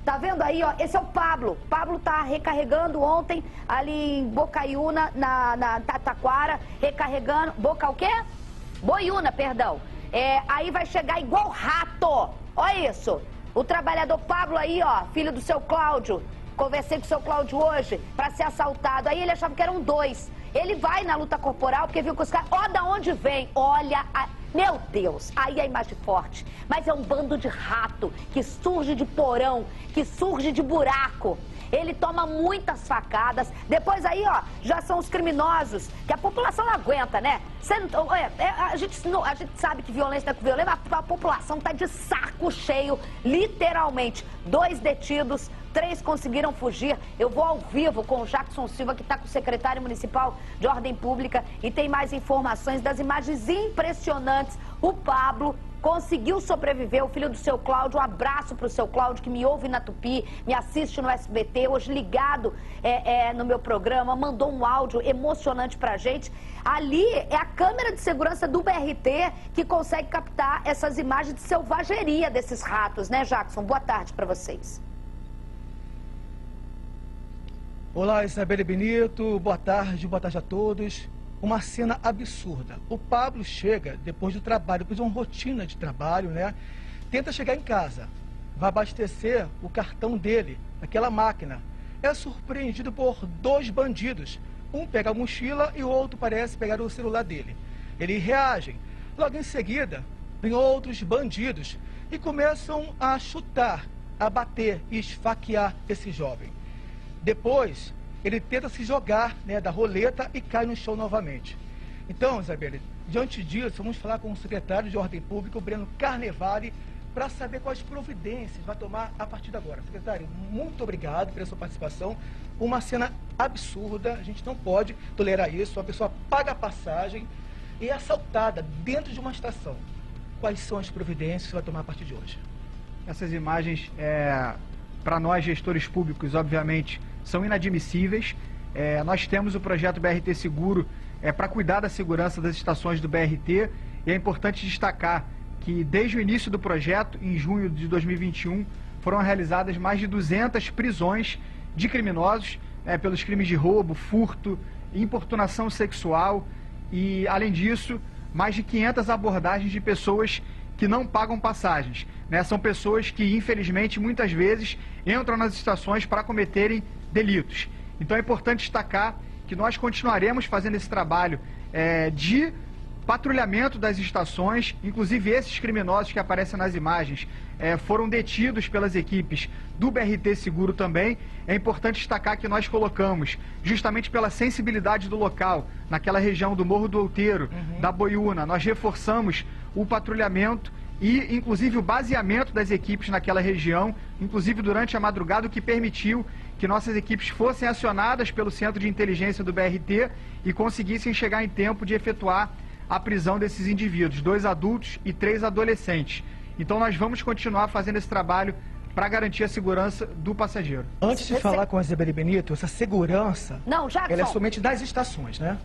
Tá vendo aí, ó? Esse é o Pablo. Pablo tá recarregando ontem ali em Bocaiúna, na Tataquara, recarregando. Boca o quê? Boiúna, perdão. Aí vai chegar igual rato. Olha isso. O trabalhador Pablo aí, ó, filho do seu Cláudio. Conversei com o seu Cláudio hoje pra ser assaltado. Aí ele achava que eram 2. Ele vai na luta corporal porque viu que os caras... Ó, da onde vem? Olha Meu Deus, aí a imagem forte. Mas é um bando de rato que surge de porão, que surge de buraco. Ele toma muitas facadas. Depois aí, ó, já são os criminosos, que a população não aguenta, né? A gente sabe que violência não é com violência, mas a população tá de saco cheio, literalmente. 2 detidos, 3 conseguiram fugir. Eu vou ao vivo com o Jackson Silva, que está com o secretário municipal de Ordem Pública, e tem mais informações das imagens impressionantes. O Pablo conseguiu sobreviver, o filho do seu Cláudio. Um abraço para o seu Cláudio, que me ouve na Tupi, me assiste no SBT, hoje ligado no meu programa, mandou um áudio emocionante pra gente. Ali é a câmera de segurança do BRT que consegue captar essas imagens de selvageria desses ratos, né, Jackson? Boa tarde para vocês. Olá, Isabelle Benito, boa tarde a todos. Uma cena absurda. O Pablo chega depois do trabalho, depois de uma rotina de trabalho, né? Tenta chegar em casa, vai abastecer o cartão dele, naquela máquina. É surpreendido por 2 bandidos. Um pega a mochila e o outro parece pegar o celular dele. Eles reagem. Logo em seguida, vem outros bandidos e começam a chutar, a bater e esfaquear esse jovem. Depois, ele tenta se jogar, né, da roleta e cai no chão novamente. Então, Isabelle, diante disso, vamos falar com o secretário de Ordem Pública, o Breno Carnevale, para saber quais providências vai tomar a partir de agora. Secretário, muito obrigado pela sua participação. Uma cena absurda, a gente não pode tolerar isso. Uma pessoa paga a passagem e é assaltada dentro de uma estação. Quais são as providências que vai tomar a partir de hoje? Essas imagens, para nós gestores públicos, obviamente, são inadmissíveis. Nós temos o projeto BRT Seguro para cuidar da segurança das estações do BRT, e é importante destacar que desde o início do projeto, em junho de 2021, foram realizadas mais de 200 prisões de criminosos pelos crimes de roubo, furto, importunação sexual e, além disso, mais de 500 abordagens de pessoas que não pagam passagens, né? São pessoas que, infelizmente, muitas vezes entram nas estações para cometerem delitos. Então é importante destacar que nós continuaremos fazendo esse trabalho de patrulhamento das estações. Inclusive esses criminosos que aparecem nas imagens foram detidos pelas equipes do BRT Seguro também. É importante destacar que nós colocamos, justamente pela sensibilidade do local, naquela região do Morro do Outeiro, da Boiúna, nós reforçamos o patrulhamento e, inclusive, o baseamento das equipes naquela região, inclusive durante a madrugada, o que permitiu que nossas equipes fossem acionadas pelo Centro de Inteligência do BRT e conseguissem chegar em tempo de efetuar a prisão desses indivíduos, 2 adultos e 3 adolescentes. Então nós vamos continuar fazendo esse trabalho para garantir a segurança do passageiro. Antes de falar com a Isabelle Benito, essa segurança, ela é somente das estações, né?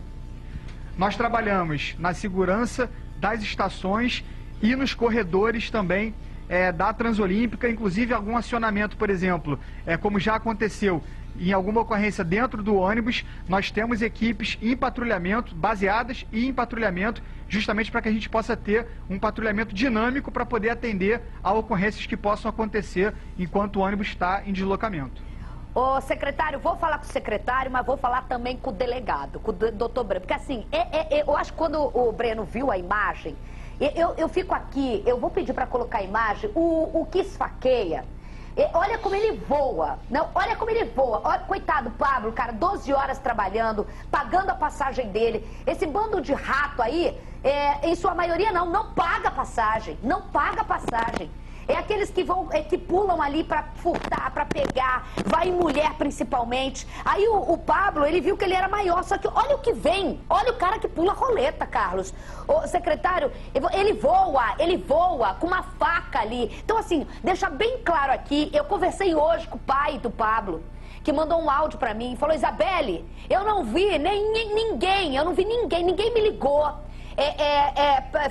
Nós trabalhamos na segurança das estações e nos corredores também da Transolímpica, inclusive algum acionamento, por exemplo, como já aconteceu em alguma ocorrência dentro do ônibus, nós temos equipes em patrulhamento, baseadas e em patrulhamento, justamente para que a gente possa ter um patrulhamento dinâmico para poder atender a ocorrências que possam acontecer enquanto o ônibus está em deslocamento. Ô, secretário, vou falar com o secretário, mas vou falar também com o delegado, com o doutor Breno. Porque assim, eu acho que quando o Breno viu a imagem, eu fico aqui, eu vou pedir para colocar a imagem, o que esfaqueia. Olha como ele voa, não, olha como ele voa. Olha, coitado Pablo, cara, 12 horas trabalhando, pagando a passagem dele. Esse bando de rato aí, em sua maioria não paga passagem, não paga passagem. É aqueles que vão, que pulam ali pra furtar, pra pegar, vai em mulher principalmente. Aí o Pablo, ele viu que ele era maior, só que olha o que vem, olha o cara que pula a roleta, Carlos. O secretário, ele voa com uma faca ali. Então assim, deixa bem claro aqui, eu conversei hoje com o pai do Pablo, que mandou um áudio pra mim e falou: Isabelle, eu não vi ninguém me ligou.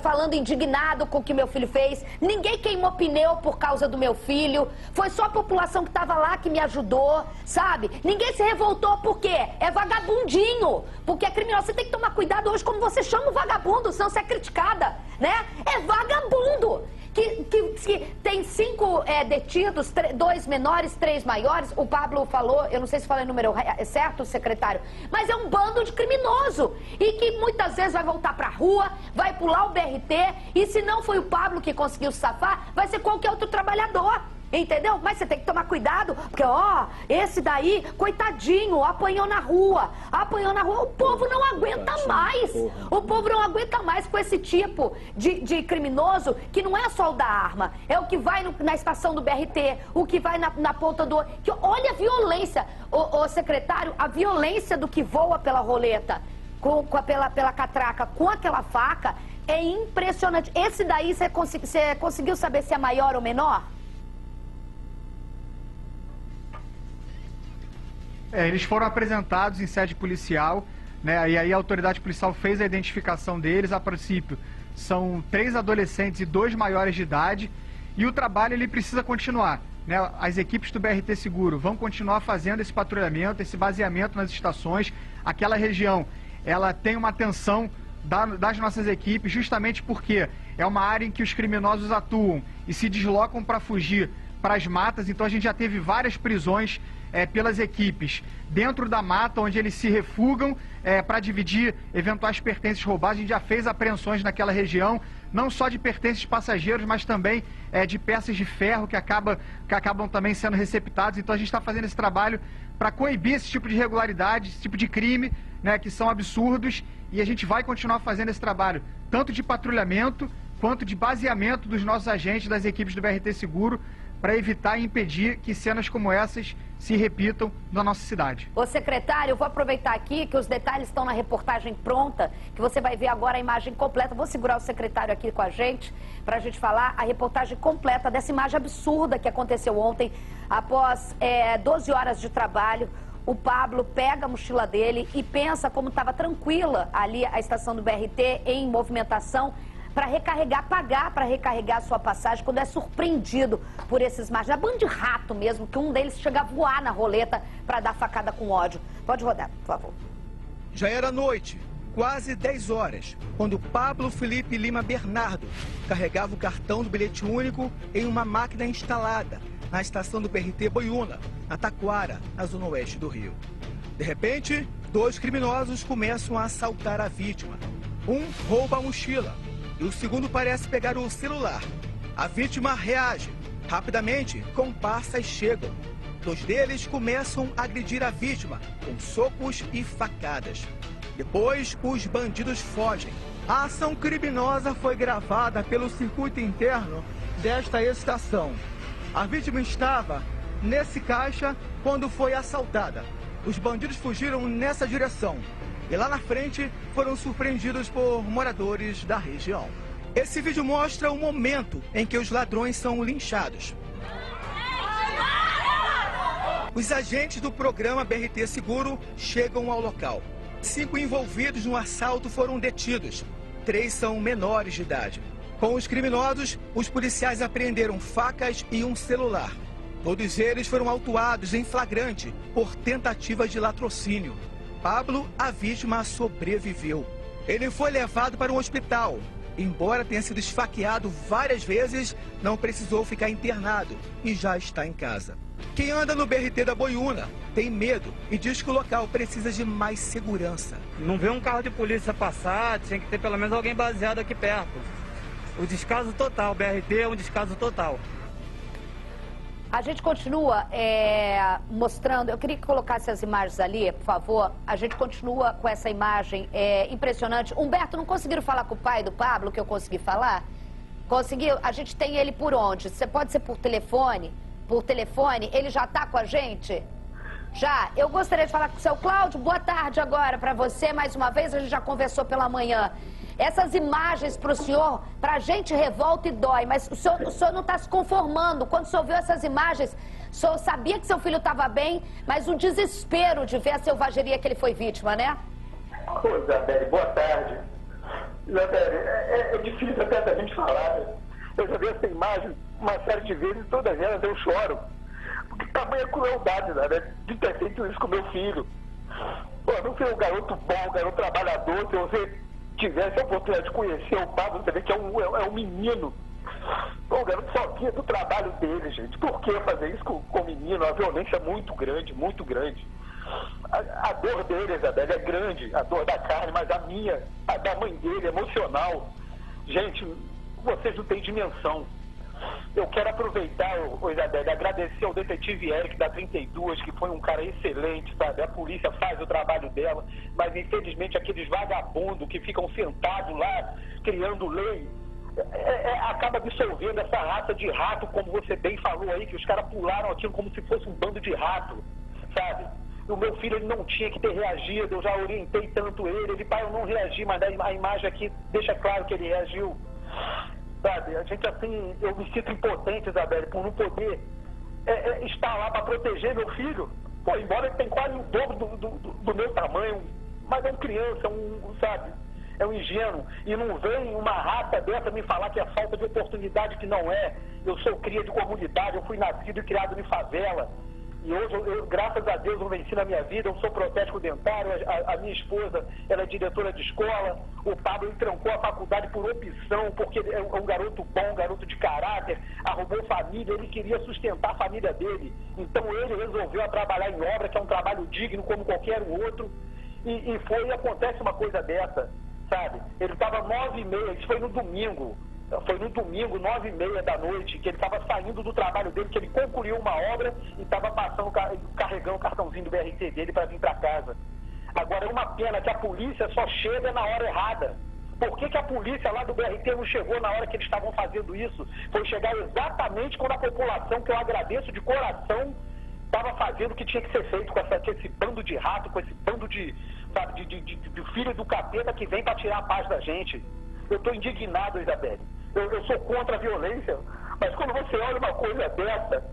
falando indignado com o que meu filho fez. Ninguém queimou pneu por causa do meu filho. Foi só a população que estava lá que me ajudou, sabe? Ninguém se revoltou por quê? É vagabundinho. Porque é criminoso. Você tem que tomar cuidado hoje como você chama o vagabundo, senão você é criticada, né? É vagabundo. Que tem 5 detidos, 2 menores, 3 maiores. O Pablo falou, eu não sei se falei o número certo, secretário, mas é um bando de criminoso. E que muitas vezes vai voltar pra rua, vai pular o BRT, e se não foi o Pablo que conseguiu se safar, vai ser qualquer outro trabalhador. Entendeu? Mas você tem que tomar cuidado, porque, esse daí, coitadinho, apanhou na rua. O povo não aguenta mais. O povo não aguenta mais com esse tipo de criminoso, que não é só o da arma, é o que vai na estação do BRT, o que vai na ponta do... olha a violência, o secretário, a violência do que voa pela roleta, pela catraca, com aquela faca, é impressionante. Esse daí, você conseguiu saber se é maior ou menor? Eles foram apresentados em sede policial, né? E aí a autoridade policial fez a identificação deles. A princípio, são 3 adolescentes e 2 maiores de idade. E o trabalho ele precisa continuar, né? As equipes do BRT Seguro vão continuar fazendo esse patrulhamento, esse baseamento nas estações. Aquela região, ela tem uma atenção das nossas equipes, justamente porque é uma área em que os criminosos atuam e se deslocam para fugir para as matas. Então a gente já teve várias prisões pelas equipes dentro da mata, onde eles se refugam para dividir eventuais pertences roubados. A gente já fez apreensões naquela região, não só de pertences de passageiros, mas também de peças de ferro que acabam também sendo receptados. Então a gente está fazendo esse trabalho para coibir esse tipo de irregularidade, esse tipo de crime, né, que são absurdos, e a gente vai continuar fazendo esse trabalho, tanto de patrulhamento quanto de baseamento dos nossos agentes, das equipes do BRT Seguro, para evitar e impedir que cenas como essas se repitam na nossa cidade. Ô secretário, eu vou aproveitar aqui que os detalhes estão na reportagem pronta, que você vai ver agora a imagem completa. Vou segurar o secretário aqui com a gente, para a gente falar a reportagem completa dessa imagem absurda que aconteceu ontem. Após 12 horas de trabalho, o Pablo pega a mochila dele e pensa como estava tranquila ali a estação do BRT em movimentação, para recarregar, pagar para recarregar a sua passagem, quando é surpreendido por esses marginais. Bando de rato mesmo, que um deles chega a voar na roleta para dar facada com ódio. Pode rodar, por favor. Já era noite, quase 10 horas, quando Pablo Felipe Lima Bernardo carregava o cartão do bilhete único em uma máquina instalada na estação do BRT Boiúna, na Taquara, na zona oeste do Rio. De repente, 2 criminosos começam a assaltar a vítima. Um rouba a mochila e o segundo parece pegar o celular. A vítima reage. Rapidamente, comparsas chegam. 2 deles começam a agredir a vítima com socos e facadas. Depois, os bandidos fogem. A ação criminosa foi gravada pelo circuito interno desta estação. A vítima estava nesse caixa quando foi assaltada. Os bandidos fugiram nessa direção. E lá na frente foram surpreendidos por moradores da região. Esse vídeo mostra o momento em que os ladrões são linchados. Os agentes do programa BRT Seguro chegam ao local. 5 envolvidos no assalto foram detidos. 3 são menores de idade. Com os criminosos, os policiais apreenderam facas e um celular. Todos eles foram autuados em flagrante por tentativa de latrocínio. Pablo, a vítima, sobreviveu. Ele foi levado para um hospital. Embora tenha sido esfaqueado várias vezes, não precisou ficar internado e já está em casa. Quem anda no BRT da Boiúna tem medo e diz que o local precisa de mais segurança. Não vê um carro de polícia passar, tinha que ter pelo menos alguém baseado aqui perto. O descaso total, o BRT é um descaso total. A gente continua mostrando, eu queria que colocasse as imagens ali, por favor. A gente continua com essa imagem impressionante. Humberto, não conseguiram falar com o pai do Pablo, que eu consegui falar? Conseguiu? A gente tem ele por onde? Você pode ser por telefone? Por telefone? Ele já está com a gente? Já. Eu gostaria de falar com o seu Cláudio. Boa tarde agora para você, mais uma vez. A gente já conversou pela manhã. Essas imagens para o senhor, para a gente revolta e dói, mas o senhor não está se conformando. Quando o senhor viu essas imagens, o senhor sabia que seu filho estava bem, mas o desespero de ver a selvageria que ele foi vítima, né? Ô, Isabelle, boa tarde. Isabelle, é difícil até da gente falar. Eu já vi essa imagem uma série de vezes e todas elas eu choro. Porque tamanha crueldade, né, de ter feito isso com meu filho. Pô, não ser um garoto bom, um garoto trabalhador. Se você tivesse a oportunidade de conhecer o Pablo, você vê que é um menino. Pô, o garoto só via do trabalho dele, gente. Por que fazer isso com o menino? A violência é muito grande, muito grande. A dor dele, Isabelle, é grande, a dor da carne, mas a minha, a da mãe dele, emocional. Gente, vocês não têm dimensão. Eu quero aproveitar, Isabelle, agradecer ao detetive Eric da 32, que foi um cara excelente, sabe? A polícia faz o trabalho dela, mas infelizmente aqueles vagabundos que ficam sentados lá, criando lei, acaba dissolvendo essa raça de rato, como você bem falou aí, que os caras pularam aquilo como se fosse um bando de rato, sabe? O meu filho, ele não tinha que ter reagido, eu já orientei tanto ele, pai, eu não reagi, mas a imagem aqui deixa claro que ele reagiu. Sabe, a gente assim, eu me sinto impotente, Isabelle, por não poder estar lá para proteger meu filho. Pô, embora ele tenha quase o dobro do meu tamanho, mas é uma criança, sabe, é um ingênuo. E não vem uma rata dessa me falar que é falta de oportunidade, que não é. Eu sou cria de comunidade, eu fui nascido e criado em favela. E hoje, graças a Deus, eu venci na minha vida, eu sou protético dentário, a minha esposa, ela é diretora de escola, o Pablo trancou a faculdade por opção, porque é um garoto bom, um garoto de caráter, arrumou família, ele queria sustentar a família dele. Então ele resolveu trabalhar em obra, que é um trabalho digno como qualquer outro, e acontece uma coisa dessa, sabe? Ele estava 9h30, isso foi no domingo. Foi no domingo, 9h30 da noite, que ele estava saindo do trabalho dele, que ele concluiu uma obra e estava carregando o cartãozinho do BRT dele para vir para casa. Agora, é uma pena que a polícia só chega na hora errada. Por que a polícia lá do BRT não chegou na hora que eles estavam fazendo isso? Foi chegar exatamente quando a população, que eu agradeço de coração, estava fazendo o que tinha que ser feito com esse bando de rato, com esse bando de filho do capeta que vem para tirar a paz da gente. Eu estou indignado, Isabelle. Eu sou contra a violência, mas quando você olha uma coisa dessa,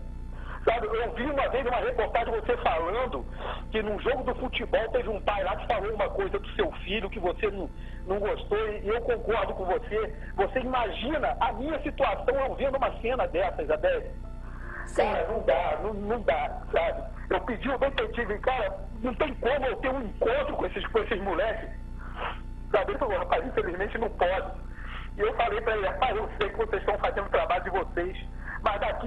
sabe, eu vi uma vez uma reportagem você falando que num jogo do futebol teve um pai lá que falou uma coisa do seu filho que você não gostou, e eu concordo com você. Você imagina a minha situação eu vendo uma cena dessa, Isabelle? Cara, não dá, sabe? Eu pedi ao detetive, cara, não tem como eu ter um encontro com esses moleques. Sabe, rapaz, infelizmente não pode. E eu falei para ele, rapaz, eu sei que vocês estão fazendo o trabalho de vocês, mas daqui,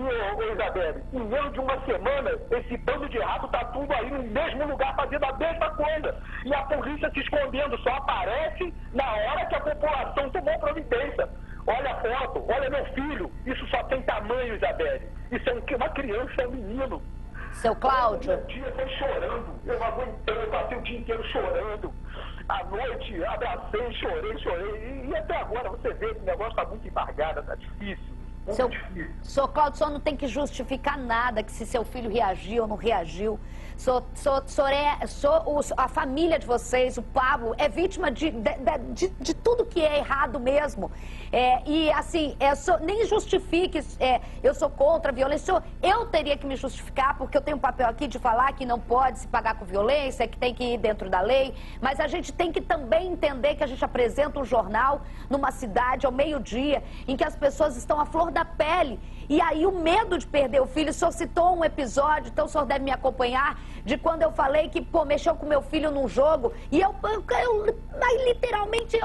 Isabelle, em menos de uma semana, esse bando de rato tá tudo aí no mesmo lugar fazendo a mesma coisa. E a polícia se escondendo, só aparece na hora que a população tomou providência. Olha a foto, olha meu filho, isso só tem tamanho, Isabelle. Isso é uma criança, é um menino. Seu Cláudio. O dia foi chorando, eu aguentando, eu passei o dia inteiro chorando. À noite, abracei, chorei. E até agora você vê que o negócio está muito embargado, está difícil. Seu Cláudio, o senhor não tem que justificar nada, que se seu filho reagiu ou não reagiu. A família de vocês, o Pablo, é vítima de tudo que é errado mesmo. E assim, nem justifique, eu sou contra a violência. Eu teria que me justificar, porque eu tenho um papel aqui de falar que não pode se pagar com violência, que tem que ir dentro da lei. Mas a gente tem que também entender que a gente apresenta um jornal numa cidade ao meio-dia, em que as pessoas estão à flor da pele. E aí o medo de perder o filho, o senhor citou um episódio, então o senhor deve me acompanhar, de quando eu falei que, mexeu com meu filho num jogo, e eu literalmente,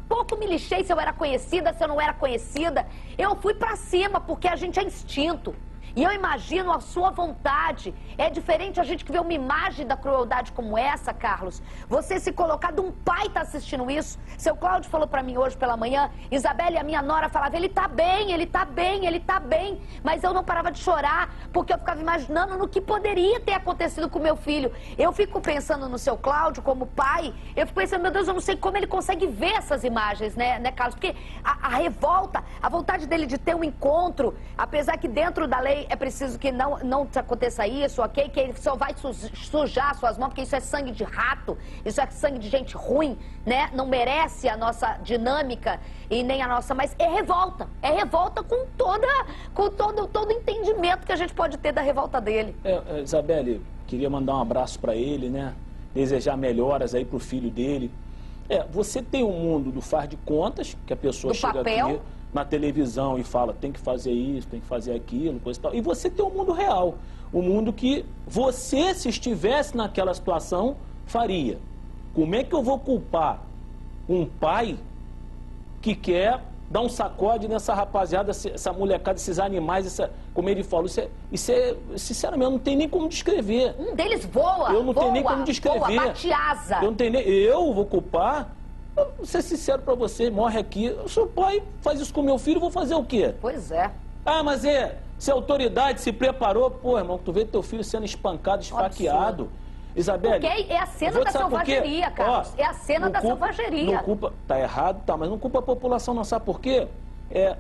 pouco me lixei se eu era conhecida, se eu não era conhecida. Eu fui pra cima, porque a gente é instinto. E eu imagino a sua vontade. É diferente a gente que vê uma imagem da crueldade como essa, Carlos. Você se colocar de um pai tá assistindo isso. Seu Cláudio falou pra mim hoje pela manhã, Isabelle, a minha nora falava, ele tá bem, ele tá bem, ele tá bem. Mas eu não parava de chorar, porque eu ficava imaginando no que poderia ter acontecido com meu filho. Eu fico pensando no seu Cláudio como pai, eu fico pensando, meu Deus, eu não sei como ele consegue ver essas imagens, né Carlos? Porque a revolta, a vontade dele de ter um encontro, apesar que dentro da lei é preciso que não aconteça isso, ok? Que ele só vai sujar suas mãos, porque isso é sangue de rato, isso é sangue de gente ruim, né? Não merece a nossa dinâmica e nem a nossa, mas é revolta com todo o entendimento que a gente pode ter da revolta dele. Isabelle, queria mandar um abraço para ele, né? Desejar melhoras aí pro filho dele. Você tem um mundo do faz de contas, que a pessoa chega aqui na televisão e fala, tem que fazer isso, tem que fazer aquilo, coisa e tal. E você tem um mundo real, um mundo que você, se estivesse naquela situação, faria. Como é que eu vou culpar um pai que quer dar um sacode nessa rapaziada, essa molecada, esses animais, como ele falou, isso é, sinceramente, eu não tenho nem como descrever. Um deles voa, eu não tenho nem como descrever. Voa, bate asa. Eu não tenho nem, eu vou culpar? Eu vou ser sincero pra você, morre aqui, o seu pai faz isso com meu filho, eu vou fazer o quê? Pois é. Ah, mas se a autoridade se preparou, pô, irmão, tu vê teu filho sendo espancado, esfaqueado. Isabelle, porque é a cena da selvageria, Carlos. É a cena da selvageria. Não culpa, tá errado, tá, mas não culpa a população, não. Sabe por quê?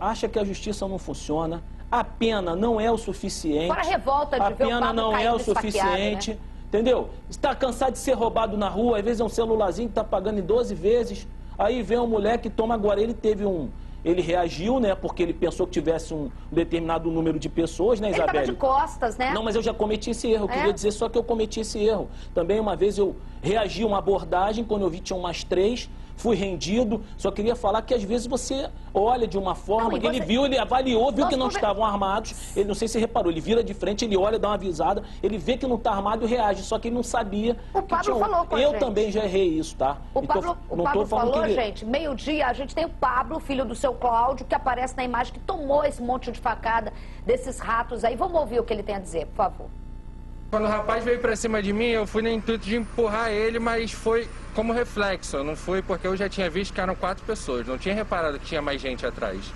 Acha que a justiça não funciona, a pena não é o suficiente. Fora a revolta de ver o pena não é o suficiente, né? Entendeu? Está cansado de ser roubado na rua, às vezes é um celularzinho que tá pagando em 12 vezes. Aí vem um moleque que toma agora, ele reagiu, né? Porque ele pensou que tivesse um determinado número de pessoas, né, Isabelle? Ele estava de costas, né? Não, mas eu já cometi esse erro. Eu queria dizer só que eu cometi esse erro. Também uma vez eu reagi a uma abordagem, quando eu vi tinha umas 3, fui rendido. Só queria falar que às vezes você olha de uma forma que ele viu, ele avaliou, viu que não estavam armados. Ele, não sei se reparou, ele vira de frente, ele olha, dá uma avisada, ele vê que não está armado e reage. Só que ele não sabia. O Pablo falou com a gente. Eu também já errei isso, tá? O Pablo falou, gente, meio-dia, a gente tem o Pablo, filho do seu Cláudio, que aparece na imagem, que tomou esse monte de facada desses ratos aí. Vamos ouvir o que ele tem a dizer, por favor. Quando o rapaz veio pra cima de mim, eu fui no intuito de empurrar ele, mas foi como reflexo. Não foi porque eu já tinha visto que eram 4 pessoas, não tinha reparado que tinha mais gente atrás.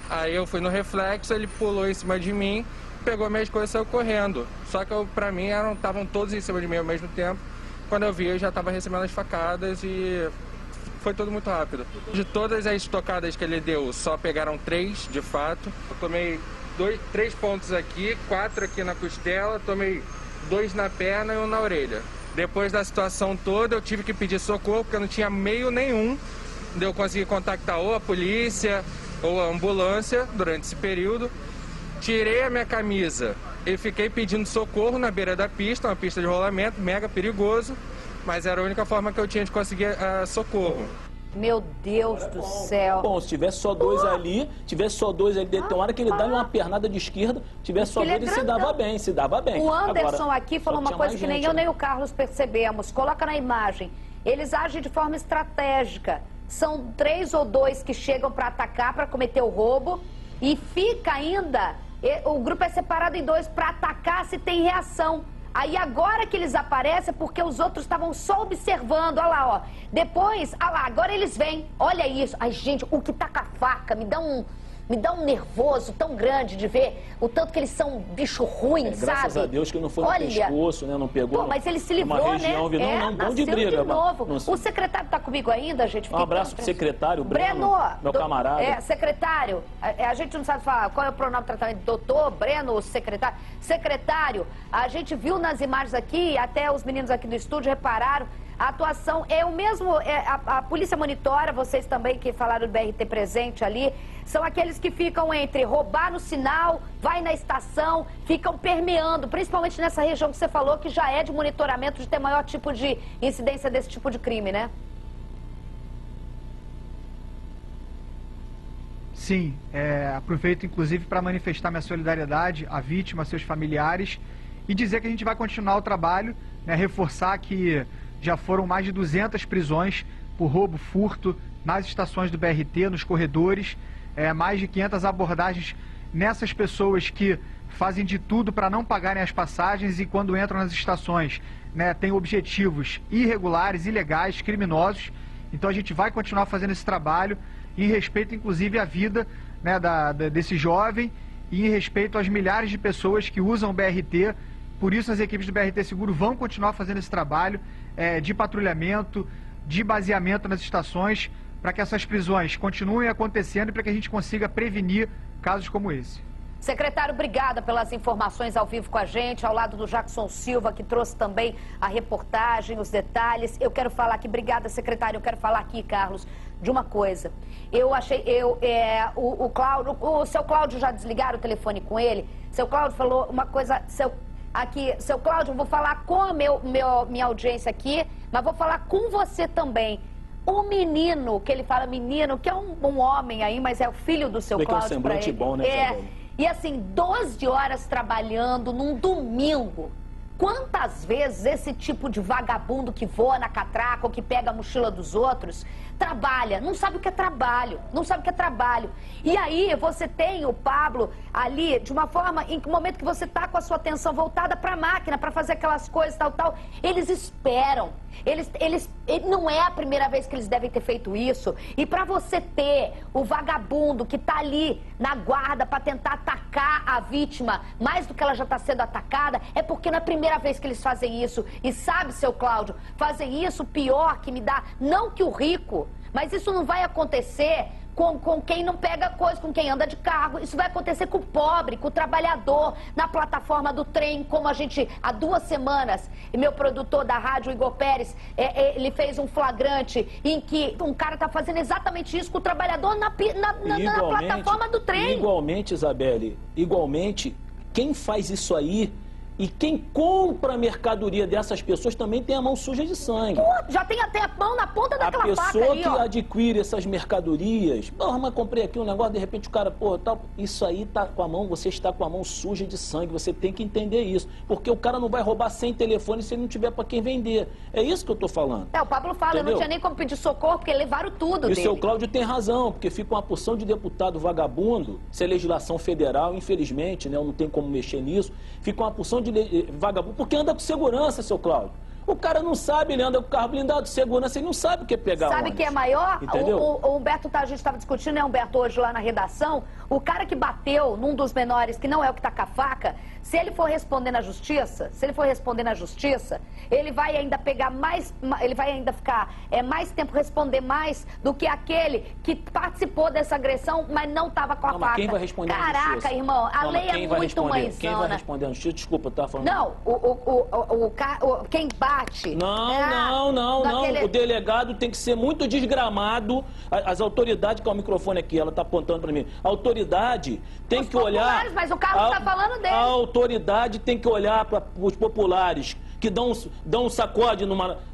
Aí eu fui no reflexo, ele pulou em cima de mim, pegou minhas coisas e saiu correndo. Só que pra mim estavam todos em cima de mim ao mesmo tempo. Quando eu vi, eu já estava recebendo as facadas e foi tudo muito rápido. De todas as tocadas que ele deu, só pegaram 3, de fato. Eu tomei 3 pontos aqui, 4 aqui na costela, tomei 2 na perna e 1 na orelha. Depois da situação toda, eu tive que pedir socorro, porque eu não tinha meio nenhum de eu conseguir contactar ou a polícia ou a ambulância durante esse período. Tirei a minha camisa e fiquei pedindo socorro na beira da pista, uma pista de rolamento, mega perigoso, mas era a única forma que eu tinha de conseguir socorro. Meu Deus do céu. Bom, se tivesse só 2 ali, tem uma hora que ele dá uma pernada de esquerda, tivesse só 2, ele se dava bem. O Anderson aqui falou uma coisa que nem eu nem o Carlos percebemos. Coloca na imagem. Eles agem de forma estratégica. São 3 ou 2 que chegam para atacar, para cometer o roubo, e fica ainda, o grupo é separado em 2 para atacar se tem reação. Aí agora que eles aparecem, porque os outros estavam só observando, olha lá, ó. Depois, olha lá, agora eles vêm, olha isso. Ai, gente, o que tá com a faca me dá um nervoso tão grande de ver o tanto que eles são bicho ruim, sabe? Graças a Deus que não foi no pescoço, né? Não pegou. Pô, mas ele se livrou, região, né? Não de briga. De novo. O secretário tá comigo ainda, gente. Um abraço pro secretário, Breno, meu camarada. Secretário, a gente não sabe falar qual é o pronome de tratamento, doutor, Breno, secretário. Secretário, a gente viu nas imagens aqui, até os meninos aqui do estúdio repararam, a atuação é o mesmo, a polícia monitora, vocês também que falaram do BRT presente ali, são aqueles que ficam entre roubar no sinal, vai na estação, ficam permeando, principalmente nessa região que você falou, que já é de monitoramento, de ter maior tipo de incidência desse tipo de crime, né? Sim, aproveito inclusive para manifestar minha solidariedade à vítima, a seus familiares, e dizer que a gente vai continuar o trabalho, né, reforçar que já foram mais de 200 prisões por roubo, furto nas estações do BRT, nos corredores, mais de 500 abordagens nessas pessoas que fazem de tudo para não pagarem as passagens e quando entram nas estações, né, têm objetivos irregulares, ilegais, criminosos. Então a gente vai continuar fazendo esse trabalho em respeito inclusive à vida, né, desse jovem e em respeito às milhares de pessoas que usam o BRT. Por isso as equipes do BRT Seguro vão continuar fazendo esse trabalho de patrulhamento, de baseamento nas estações, para que essas prisões continuem acontecendo e para que a gente consiga prevenir casos como esse. Secretário, obrigada pelas informações ao vivo com a gente, ao lado do Jackson Silva, que trouxe também a reportagem, os detalhes. Eu quero falar aqui, obrigada, secretário, eu quero falar aqui, Carlos, de uma coisa. Eu achei, o Cláudio, o seu Cláudio já desligaram o telefone com ele? Seu Cláudio falou uma coisa, seu Cláudio, eu vou falar com a minha audiência aqui, mas vou falar com você também. O menino, que ele fala menino, que é um homem aí, mas é o filho do seu Cláudio. É um semblante bom, né, Isabelle? E assim, 12 horas trabalhando num domingo. Quantas vezes esse tipo de vagabundo que voa na catraca ou que pega a mochila dos outros trabalha, não sabe o que é trabalho, não sabe o que é trabalho. E aí você tem o Pablo ali de uma forma, em que o momento que você está com a sua atenção voltada para a máquina, para fazer aquelas coisas, tal, eles esperam. Não é a primeira vez que eles devem ter feito isso. E para você ter o vagabundo que está ali na guarda para tentar atacar a vítima mais do que ela já está sendo atacada, é porque não é a primeira vez que eles fazem isso. E sabe, seu Cláudio, fazem isso pior que me dá, não que o rico, mas isso não vai acontecer com quem não pega coisa, com quem anda de carro. Isso vai acontecer com o pobre, com o trabalhador, na plataforma do trem, como a gente, há 2 semanas, e meu produtor da rádio, Igor Pérez, ele fez um flagrante em que um cara está fazendo exatamente isso com o trabalhador na plataforma do trem. Igualmente, Isabelle, igualmente, quem faz isso aí e quem compra a mercadoria dessas pessoas também tem a mão suja de sangue. Já tem até a mão na ponta daquela faca aí, ó. A pessoa que adquire essas mercadorias, mas comprei aqui um negócio, de repente o cara, tal, isso aí tá com a mão, você está com a mão suja de sangue, você tem que entender isso. Porque o cara não vai roubar sem telefone se ele não tiver para quem vender. É isso que eu tô falando. O Pablo fala, eu não tinha nem como pedir socorro, porque levaram tudo dele. E o seu Cláudio tem razão, porque fica uma porção de deputado vagabundo, isso é legislação federal, infelizmente, né, eu não tenho como mexer nisso, fica uma porção de vagabundo, porque anda com segurança, seu Cláudio. O cara não sabe, ele anda com o carro blindado de segurança e não sabe o que é pegar Sabe ônibus. Que é maior? Entendeu? O Humberto, a gente estava discutindo, né, Humberto, hoje lá na redação, o cara que bateu num dos menores, que não é o que está com a faca, se ele for responder na justiça, ele vai ainda pegar mais, ele vai ainda ficar mais tempo responder mais do que aquele que participou dessa agressão, mas não estava com a faca. Quem vai responder na justiça? Caraca, irmão, a lei é muito mãezona. Quem vai responder na justiça? Desculpa, tá falando. Não, quem bate. Não. O delegado tem que ser muito desgramado. As autoridades, que é o microfone aqui, ela tá apontando para mim. A autoridade tem que olhar. Mas o Carlos está falando dele. A autoridade tem que olhar para os populares que dão um sacode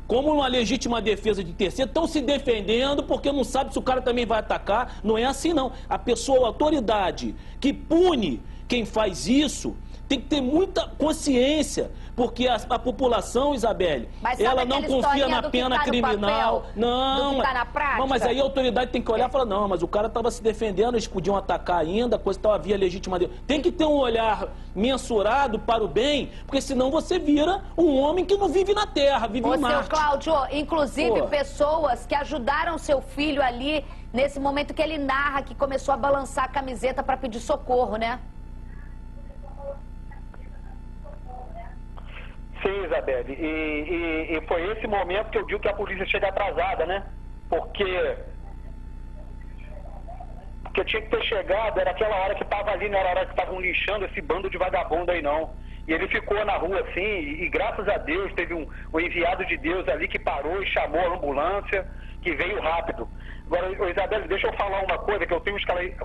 como uma legítima defesa de terceiro, estão se defendendo porque não sabe se o cara também vai atacar. Não é assim, não. A autoridade que pune quem faz isso tem que ter muita consciência, porque a população, Isabelle, ela não confia na pena criminal. Não, mas aí a autoridade tem que olhar e falar, não, mas o cara estava se defendendo, eles podiam atacar ainda, a coisa estava via legítima dele. Tem que ter um olhar mensurado para o bem, porque senão você vira um homem que não vive na terra, vive em Marte. Seu Cláudio, inclusive pessoas que ajudaram seu filho ali, nesse momento que ele narra que começou a balançar a camiseta para pedir socorro, né? Sim, Isabelle, e foi esse momento que eu digo que a polícia chega atrasada, né? Porque tinha que ter chegado, era aquela hora que estava ali, não era a hora que estavam lixando esse bando de vagabundo aí, não. E ele ficou na rua assim, e graças a Deus teve um enviado de Deus ali que parou e chamou a ambulância, que veio rápido. Agora, Isabelle, deixa eu falar uma coisa, que eu tenho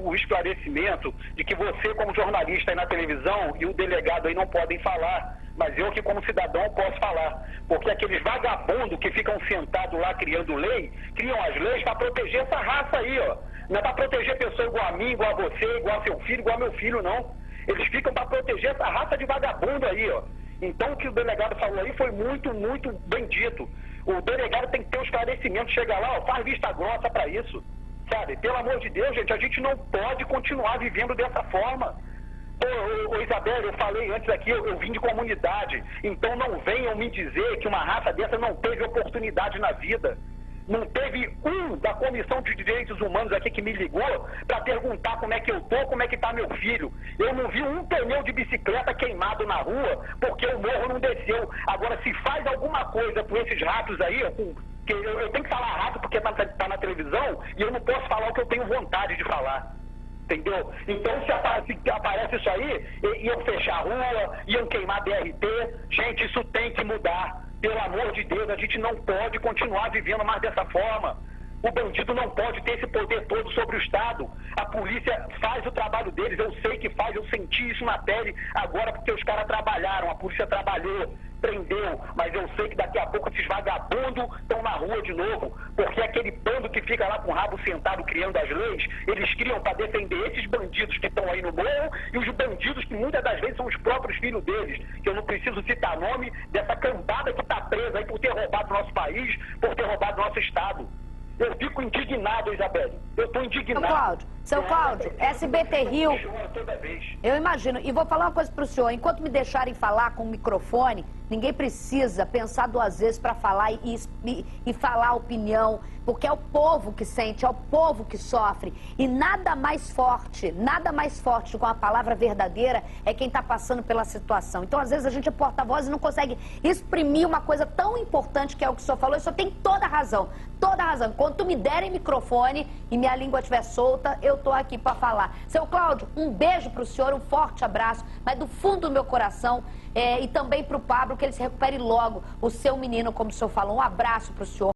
o esclarecimento de que você, como jornalista aí na televisão, e o delegado aí não podem falar, mas eu que, como cidadão, posso falar. Porque aqueles vagabundos que ficam sentados lá criando lei, criam as leis para proteger essa raça aí, ó. Não é para proteger pessoa igual a mim, igual a você, igual a seu filho, igual a meu filho, não. Eles ficam para proteger essa raça de vagabundo aí, ó. Então, o que o delegado falou aí foi muito, muito bem dito. O delegado tem que ter um esclarecimento, chega lá, ó, faz vista grossa para isso, sabe? Pelo amor de Deus, gente, a gente não pode continuar vivendo dessa forma. Ô Isabelle, eu falei antes aqui, eu vim de comunidade, então não venham me dizer que uma raça dessa não teve oportunidade na vida. Não teve um da Comissão de Direitos Humanos aqui que me ligou para perguntar como é que eu tô, como é que tá meu filho. Eu não vi um pneu de bicicleta queimado na rua porque o morro não desceu. Agora, se faz alguma coisa por esses ratos aí, eu tenho que falar rato porque tá na televisão e eu não posso falar o que eu tenho vontade de falar. Entendeu? Então, se aparece isso aí, iam fechar a rua, iam queimar BRT. Gente, isso tem que mudar. Pelo amor de Deus, a gente não pode continuar vivendo mais dessa forma. O bandido não pode ter esse poder todo sobre o Estado. A polícia faz o trabalho deles, eu sei que faz, eu senti isso na pele agora porque os caras trabalharam, a polícia trabalhou, prendeu, mas eu sei que daqui a pouco esses vagabundos estão na rua de novo, porque aquele bando que fica lá com o rabo sentado criando as leis, eles criam para defender esses bandidos que estão aí no morro e os bandidos que muitas das vezes são os próprios filhos deles, que eu não preciso citar nome dessa cambada que está presa aí por ter roubado nosso país, por ter roubado nosso Estado. Eu fico indignado, Isabelle. Eu estou indignado. Seu Cláudio, SBT Rio... Eu imagino. E vou falar uma coisa para o senhor. Enquanto me deixarem falar com o microfone, ninguém precisa pensar duas vezes para falar e falar a opinião, porque é o povo que sente, é o povo que sofre. E nada mais forte com a palavra verdadeira é quem está passando pela situação. Então, às vezes, a gente é porta-voz e não consegue exprimir uma coisa tão importante que é o que o senhor falou. E o senhor tem toda a razão, toda a razão. Quando me derem microfone e minha língua estiver solta, eu estou aqui para falar. Seu Cláudio, um beijo para o senhor, um forte abraço, mas do fundo do meu coração, e também para o Pablo, que ele se recupere logo, o seu menino, como o senhor falou. Um abraço para o senhor.